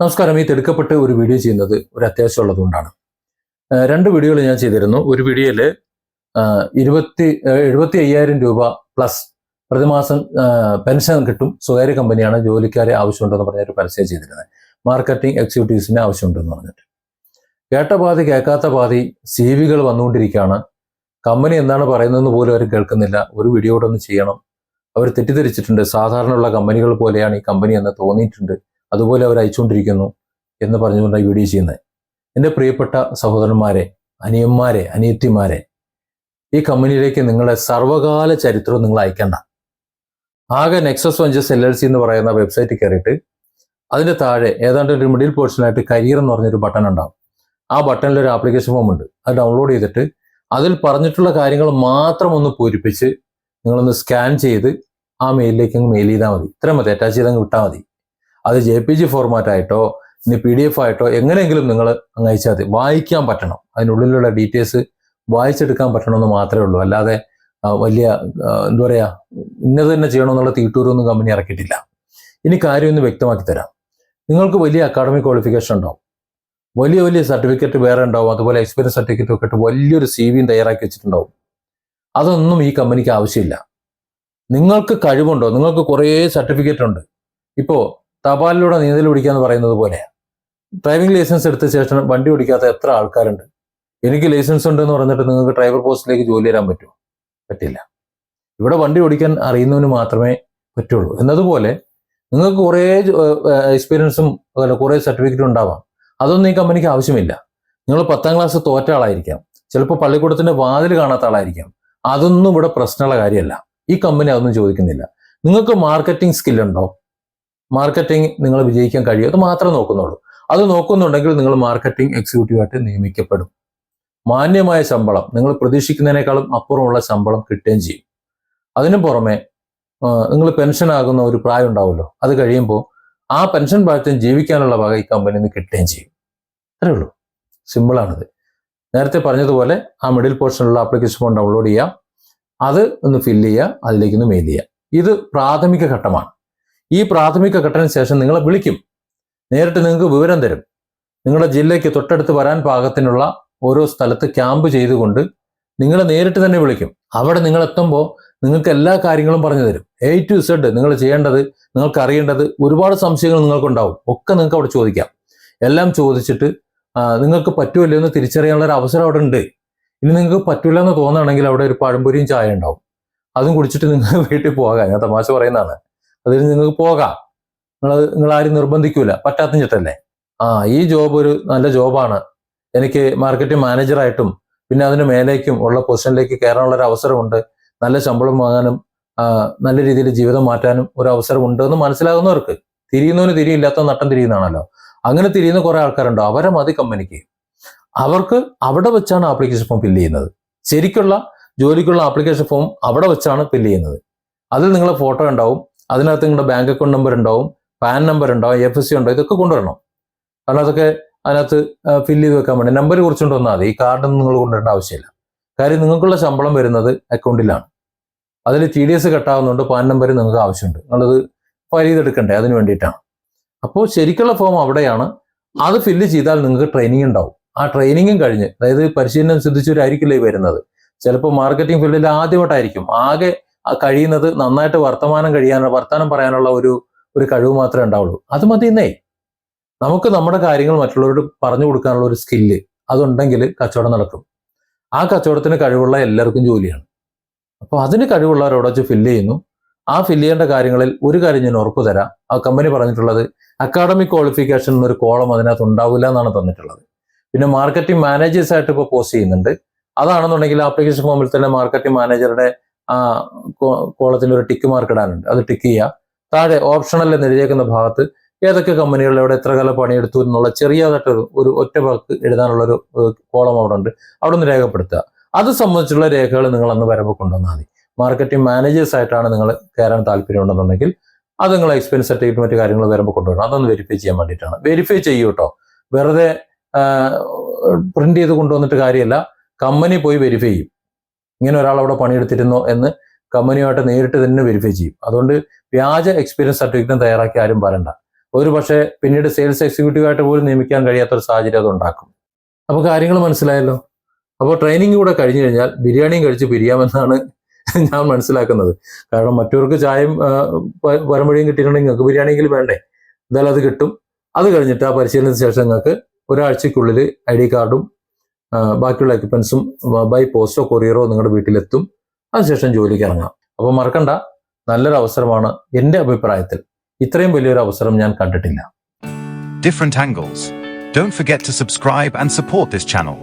നമസ്കാരം. ഈ തിടുക്കപ്പെട്ട് ഒരു വീഡിയോ ചെയ്യുന്നത് ഒരു അത്യാവശ്യം ഉള്ളതുകൊണ്ടാണ്. രണ്ട് വീഡിയോകൾ ഞാൻ ചെയ്തിരുന്നു. ഒരു വീഡിയോയിൽ 75,000 രൂപ പ്ലസ് പ്രതിമാസം പെൻഷൻ കിട്ടും, സ്വകാര്യ കമ്പനിയാണ്, ജോലിക്കാരെ ആവശ്യമുണ്ടെന്ന് പറഞ്ഞൊരു പരസ്യം ചെയ്തിരുന്നത്. മാർക്കറ്റിംഗ് എക്സിക്യൂട്ടീവ്സിനെ ആവശ്യമുണ്ടെന്ന് പറഞ്ഞിട്ട് കേട്ട പാതി കേൾക്കാത്ത പാതി CV-കൾ വന്നുകൊണ്ടിരിക്കുകയാണ്. കമ്പനി എന്താണ് പറയുന്നതെന്ന് പോലും അവർ കേൾക്കുന്നില്ല. ഒരു വീഡിയോ കൂടെ ഒന്ന് ചെയ്യണം, അവർ തെറ്റിദ്ധരിച്ചിട്ടുണ്ട്, സാധാരണയുള്ള കമ്പനികൾ പോലെയാണ് ഈ കമ്പനി എന്ന് തോന്നിയിട്ടുണ്ട്, അതുപോലെ അവർ അയച്ചുകൊണ്ടിരിക്കുന്നു എന്ന് പറഞ്ഞുകൊണ്ട് ഈ വീഡിയോ ചെയ്യുന്നത്. എൻ്റെ പ്രിയപ്പെട്ട സഹോദരന്മാരെ, അനിയന്മാരെ, അനിയത്തിമാരെ, ഈ കമ്പനിയിലേക്ക് നിങ്ങളുടെ സർവകാല ചരിത്രവും നിങ്ങൾ അയക്കണ്ട. ആകെ നെക്സസ് വെഞ്ചേഴ്സ് LLC എന്ന് പറയുന്ന വെബ്സൈറ്റിൽ കയറിയിട്ട് അതിൻ്റെ താഴെ ഏതാണ്ട് ഒരു മിഡിൽ പോർഷനായിട്ട് കരിയർ എന്ന് പറഞ്ഞൊരു ബട്ടൺ ഉണ്ടാവും. ആ ബട്ടണിൽ ഒരു ആപ്ലിക്കേഷൻ ഫോം ഉണ്ട്. അത് ഡൗൺലോഡ് ചെയ്തിട്ട് അതിൽ പറഞ്ഞിട്ടുള്ള കാര്യങ്ങൾ മാത്രം ഒന്ന് പൂരിപ്പിച്ച് നിങ്ങളൊന്ന് സ്കാൻ ചെയ്ത് ആ മെയിലിലേക്ക് അങ്ങ് മെയിൽ ചെയ്താൽ മതി. ഇത്രയും മതി, അറ്റാച്ച് ചെയ്തങ്ങ് വിട്ടാൽ മതി. അത് JPG ഫോർമാറ്റ് ആയിട്ടോ ഇനി PDF ആയിട്ടോ എങ്ങനെയെങ്കിലും നിങ്ങൾ അങ്ങ് അയച്ചാൽ മതി. വായിക്കാൻ പറ്റണം, അതിനുള്ളിലുള്ള ഡീറ്റെയിൽസ് വായിച്ചെടുക്കാൻ പറ്റണമെന്ന് മാത്രമേ ഉള്ളൂ. അല്ലാതെ വലിയ എന്താ പറയുക, ഇന്നത് തന്നെ ചെയ്യണമെന്നുള്ള തീട്ടൂരൊന്നും കമ്പനി ഇറക്കിയിട്ടില്ല. ഇനി കാര്യം ഒന്ന് വ്യക്തമാക്കി തരാം. നിങ്ങൾക്ക് വലിയ അക്കാഡമിക് ക്വാളിഫിക്കേഷൻ ഉണ്ടാവും, വലിയ വലിയ സർട്ടിഫിക്കറ്റ് വേറെ ഉണ്ടാവും, അതുപോലെ എക്സ്പീരിയൻസ് സർട്ടിഫിക്കറ്റ് ഒക്കെ ഇട്ട് വലിയൊരു CV-യും തയ്യാറാക്കി വെച്ചിട്ടുണ്ടാവും. അതൊന്നും ഈ കമ്പനിക്ക് ആവശ്യമില്ല. നിങ്ങൾക്ക് കഴിവുണ്ടോ, നിങ്ങൾക്ക് കുറേ സർട്ടിഫിക്കറ്റ് ഉണ്ട്. ഇപ്പോൾ തപാലിലൂടെ നീന്തൽ പിടിക്കാന്ന് പറയുന്നത് പോലെ ഡ്രൈവിംഗ് ലൈസൻസ് എടുത്ത ശേഷം വണ്ടി ഓടിക്കാത്ത എത്ര ആൾക്കാരുണ്ട്. എനിക്ക് ലൈസൻസ് ഉണ്ട് എന്ന് പറഞ്ഞിട്ട് നിങ്ങൾക്ക് ഡ്രൈവർ പോസ്റ്റിലേക്ക് ജോലി തരാൻ പറ്റുമോ? പറ്റില്ല. ഇവിടെ വണ്ടി ഓടിക്കാൻ അറിയുന്നവന് മാത്രമേ പറ്റുള്ളൂ. എന്നതുപോലെ നിങ്ങൾക്ക് കുറേ എക്സ്പീരിയൻസും അതുപോലെ കുറേ സർട്ടിഫിക്കറ്റും ഉണ്ടാവാം. അതൊന്നും ഈ കമ്പനിക്ക് ആവശ്യമില്ല. നിങ്ങൾ 10ാം ക്ലാസ് തോറ്റ ആളായിരിക്കാം, ചിലപ്പോൾ പള്ളിക്കൂടത്തിന്റെ വാതിൽ കാണാത്ത ആളായിരിക്കാം. അതൊന്നും ഇവിടെ പ്രശ്നമുള്ള കാര്യമല്ല. ഈ കമ്പനി അതൊന്നും ചോദിക്കുന്നില്ല. നിങ്ങൾക്ക് മാർക്കറ്റിംഗ് സ്കില്ലുണ്ടോ, മാർക്കറ്റിംഗ് നിങ്ങൾ വിജയിക്കാൻ കഴിയും, അത് മാത്രമേ നോക്കുന്നുള്ളൂ. അത് നോക്കുന്നുണ്ടെങ്കിൽ നിങ്ങൾ മാർക്കറ്റിംഗ് എക്സിക്യൂട്ടീവായിട്ട് നിയമിക്കപ്പെടും. മാന്യമായ ശമ്പളം, നിങ്ങൾ പ്രതീക്ഷിക്കുന്നതിനേക്കാളും അപ്പുറമുള്ള ശമ്പളം കിട്ടുകയും ചെയ്യും. അതിനു പുറമെ നിങ്ങൾ പെൻഷൻ ആകുന്ന ഒരു പ്രായം ഉണ്ടാവുമല്ലോ, അത് കഴിയുമ്പോൾ ആ പെൻഷൻ പ്രായത്തിന് ജീവിക്കാനുള്ള വക ഈ കമ്പനിയിൽ നിന്ന് കിട്ടുകയും ചെയ്യും. അത്രേ ഉള്ളൂ, സിമ്പിളാണിത്. നേരത്തെ പറഞ്ഞതുപോലെ ആ മിഡിൽ പോർഷനിലുള്ള ആപ്ലിക്കേഷൻ ഫോം ഡൗൺലോഡ് ചെയ്യാം, അത് ഒന്ന് ഫില്ല് ചെയ്യുക, അതിലേക്കൊന്ന് മെയിൽ ചെയ്യുക. ഇത് പ്രാഥമിക ഘട്ടമാണ്. ഈ പ്രാഥമിക ഘട്ടത്തിന് ശേഷം നിങ്ങളെ വിളിക്കും, നേരിട്ട് നിങ്ങൾക്ക് വിവരം തരും. നിങ്ങളുടെ ജില്ലയ്ക്ക് തൊട്ടടുത്ത് വരാൻ പാകത്തിനുള്ള ഓരോ സ്ഥലത്ത് ക്യാമ്പ് ചെയ്തുകൊണ്ട് നിങ്ങളെ നേരിട്ട് തന്നെ വിളിക്കും. അവിടെ നിങ്ങൾ എത്തുമ്പോൾ നിങ്ങൾക്ക് എല്ലാ കാര്യങ്ങളും പറഞ്ഞു തരും. A to Z നിങ്ങൾ ചെയ്യേണ്ടത്, നിങ്ങൾക്ക് അറിയേണ്ടത്, ഒരുപാട് സംശയങ്ങൾ നിങ്ങൾക്കുണ്ടാവും, ഒക്കെ നിങ്ങൾക്ക് അവിടെ ചോദിക്കാം. എല്ലാം ചോദിച്ചിട്ട് നിങ്ങൾക്ക് പറ്റുമല്ലോ എന്ന് തിരിച്ചറിയാനുള്ള ഒരു അവസരം അവിടെ ഉണ്ട്. ഇനി നിങ്ങൾക്ക് പറ്റില്ല എന്ന് തോന്നുകയാണെങ്കിൽ അവിടെ ഒരു പഴംപൊരിയും ചായ ഉണ്ടാവും, അതും കുടിച്ചിട്ട് നിങ്ങൾ വീട്ടിൽ പോകാം. ഞാൻ തമാശ പറയുന്നതാണ്. അതിന് നിങ്ങൾക്ക് പോകാം, നിങ്ങളാരും നിർബന്ധിക്കൂല, പറ്റാത്ത ചിട്ടല്ലേ. ഈ ജോബ് ഒരു നല്ല ജോബാണ്, എനിക്ക് മാർക്കറ്റിംഗ് മാനേജറായിട്ടും പിന്നെ അതിന് മേലേക്കും ഉള്ള പൊസിഷനിലേക്ക് കയറാനുള്ള ഒരു അവസരമുണ്ട്, നല്ല ശമ്പളം വാങ്ങാനും നല്ല രീതിയിൽ ജീവിതം മാറ്റാനും ഒരു അവസരം ഉണ്ട് എന്ന് മനസ്സിലാകുന്നവർക്ക്, തിരിയുന്നവന് തിരിയില്ലാത്ത നട്ടം തിരിയുന്നതാണല്ലോ, അങ്ങനെ തിരിയുന്ന കുറെ ആൾക്കാരുണ്ടോ, അവരെ മതി കമ്പനിക്ക്. അവർക്ക് അവിടെ വെച്ചാണ് ആപ്ലിക്കേഷൻ ഫോം ഫില്ല് ചെയ്യുന്നത്. ശരിക്കുള്ള ജോലിക്കുള്ള ആപ്ലിക്കേഷൻ ഫോം അവിടെ വെച്ചാണ് ഫില്ല് ചെയ്യുന്നത്. അതിൽ നിങ്ങളെ ഫോട്ടോ ഉണ്ടാവും, അതിനകത്ത് നിങ്ങളുടെ ബാങ്ക് അക്കൗണ്ട് നമ്പർ ഉണ്ടാവും, പാൻ നമ്പർ ഉണ്ടാവും, FSC ഉണ്ടാവും, ഇതൊക്കെ കൊണ്ടുവരണം. കാരണം അതൊക്കെ അതിനകത്ത് ഫില്ല് ചെയ്ത് വെക്കാൻ വേണ്ടി നമ്പർ കുറിച്ചുകൊണ്ട് വന്നാൽ മതി. ഈ കാർഡൊന്നും നിങ്ങൾ കൊണ്ടുവരേണ്ട ആവശ്യമില്ല. കാര്യം നിങ്ങൾക്കുള്ള ശമ്പളം വരുന്നത് അക്കൗണ്ടിലാണ്. അതിൽ TDS കെട്ടാവുന്നതുകൊണ്ട് പാൻ നമ്പർ നിങ്ങൾക്ക് ആവശ്യമുണ്ട്, നിങ്ങളത് ഫയൽ ചെയ്തെടുക്കണ്ടേ, അതിന് വേണ്ടിയിട്ടാണ്. അപ്പോൾ ശരിക്കുള്ള ഫോം അവിടെയാണ്. അത് ഫില്ല് ചെയ്താൽ നിങ്ങൾക്ക് ട്രെയിനിങ് ഉണ്ടാവും. ആ ട്രെയിനിങ്ങും കഴിഞ്ഞ്, അതായത് പരിശീലനം സിദ്ധിച്ചവരായിരിക്കില്ലേ വരുന്നത്. ചിലപ്പോൾ മാർക്കറ്റിംഗ് ഫീൽഡിൽ ആദ്യമായിട്ടായിരിക്കും. ആകെ കഴിയുന്നത് നന്നായിട്ട് വർത്തമാനം പറയാനുള്ള ഒരു കഴിവ് മാത്രമേ ഉണ്ടാവുള്ളൂ. അത് മതിയെന്നേ. നമുക്ക് നമ്മുടെ കാര്യങ്ങൾ മറ്റുള്ളവരോട് പറഞ്ഞു കൊടുക്കാനുള്ള ഒരു സ്കില്ല് അതുണ്ടെങ്കിൽ കച്ചവടം നടക്കും. ആ കച്ചവടത്തിന് കഴിവുള്ള എല്ലാവർക്കും ജോലിയാണ്. അപ്പോൾ അതിന് കഴിവുള്ളവരോട് വെച്ച് ഫില്ല് ചെയ്യുന്നു. ആ ഫില്ല് ചെയ്യേണ്ട കാര്യങ്ങളിൽ ഒരു കാര്യം ഞാൻ ഉറപ്പ് തരാം, ആ കമ്പനി പറഞ്ഞിട്ടുള്ളത് അക്കാഡമിക് ക്വാളിഫിക്കേഷൻ എന്നൊരു കോളം അതിനകത്ത് ഉണ്ടാവില്ല എന്നാണ് തന്നിട്ടുള്ളത്. പിന്നെ മാർക്കറ്റിംഗ് മാനേജേഴ്സായിട്ട് ഇപ്പോൾ പോസ്റ്റ് ചെയ്യുന്നുണ്ട്. അതാണെന്നുണ്ടെങ്കിൽ ആപ്ലിക്കേഷൻ ഫോമിൽ തന്നെ മാർക്കറ്റിംഗ് മാനേജറുടെ കോളത്തിൽ ഒരു ടിക്ക് മാർക്ക് ഇടാനുണ്ട്, അത് ടിക്ക് ചെയ്യുക. താഴെ ഓപ്ഷണൽ എന്ന് എഴുതിയേക്കുന്ന ഭാഗത്ത് ഏതൊക്കെ കമ്പനികളിൽ എവിടെ എത്ര കാലം പണിയെടുത്തു എന്നുള്ള ചെറിയതായിട്ട് ഒരു ഒറ്റ വാക്ക് എഴുതാനുള്ളൊരു കോളം അവിടെ ഉണ്ട്, അവിടെ ഒന്ന് രേഖപ്പെടുത്തുക. അത് സംബന്ധിച്ചുള്ള രേഖകൾ നിങ്ങൾ അന്ന് വരുമ്പോൾ കൊണ്ടുവന്നാൽ മതി. മാർക്കറ്റിംഗ് മാനേജേഴ്സ് ആയിട്ടാണ് നിങ്ങൾ കയറാൻ താല്പര്യമുണ്ടെന്നുണ്ടെങ്കിൽ അത് നിങ്ങൾ എക്സ്പീരിയൻസ് സർട്ടിഫിക്കറ്റ് മറ്റു കാര്യങ്ങൾ വരുമ്പോൾ കൊണ്ടുവരണം. അതൊന്ന് വെരിഫൈ ചെയ്യാൻ വേണ്ടിയിട്ടാണ്. വെരിഫൈ ചെയ്യൂ കേട്ടോ, വെറുതെ പ്രിന്റ് ചെയ്ത് കൊണ്ടുവന്നിട്ട് കാര്യമല്ല. കമ്പനി പോയി വെരിഫൈ ചെയ്യും, ഇങ്ങനെ ഒരാൾ അവിടെ പണിയെടുത്തിരുന്നോ എന്ന് കമ്പനിയുമായിട്ട് നേരിട്ട് തന്നെ വെരിഫൈ ചെയ്യും. അതുകൊണ്ട് വ്യാജ എക്സ്പീരിയൻസ് സർട്ടിഫിക്കറ്റും തയ്യാറാക്കി ആരും വരണ്ട. ഒരു പക്ഷേ പിന്നീട് സെയിൽസ് എക്സിക്യൂട്ടീവായിട്ട് പോലും നിയമിക്കാൻ കഴിയാത്തൊരു സാഹചര്യം അത് ഉണ്ടാക്കും. അപ്പോൾ കാര്യങ്ങൾ മനസ്സിലായല്ലോ. അപ്പോൾ ട്രെയിനിങ് കൂടെ കഴിഞ്ഞു കഴിഞ്ഞാൽ ബിരിയാണിയും കഴിച്ച് പിരിയാമെന്നാണ് ഞാൻ മനസ്സിലാക്കുന്നത്. കാരണം മറ്റവർക്ക് ചായയും വരമ്പഴിയും കിട്ടിയിട്ടുണ്ടെങ്കിൽ നിങ്ങൾക്ക് ബിരിയാണിയെങ്കിലും വേണ്ടേ? എന്തായാലും അത് കിട്ടും. അത് കഴിഞ്ഞിട്ട് ആ പരിശീലനത്തിന് ശേഷം നിങ്ങൾക്ക് ഒരാഴ്ചക്കുള്ളിൽ ID കാർഡും ബാക്കിയുള്ള എക്യുപ്മെന്റ്സും ബൈ പോസ്റ്റോ കൊറിയറോ നിങ്ങളുടെ വീട്ടിലെത്തും. അതിനുശേഷം ജോലിക്ക് ഇറങ്ങാം. അപ്പോൾ മറക്കണ്ട, നല്ലൊരു അവസരമാണ്. എൻ്റെ അഭിപ്രായത്തിൽ ഇത്രയും വലിയൊരു അവസരം ഞാൻ കണ്ടിട്ടില്ല. Different angles. Don't forget to subscribe and support this channel.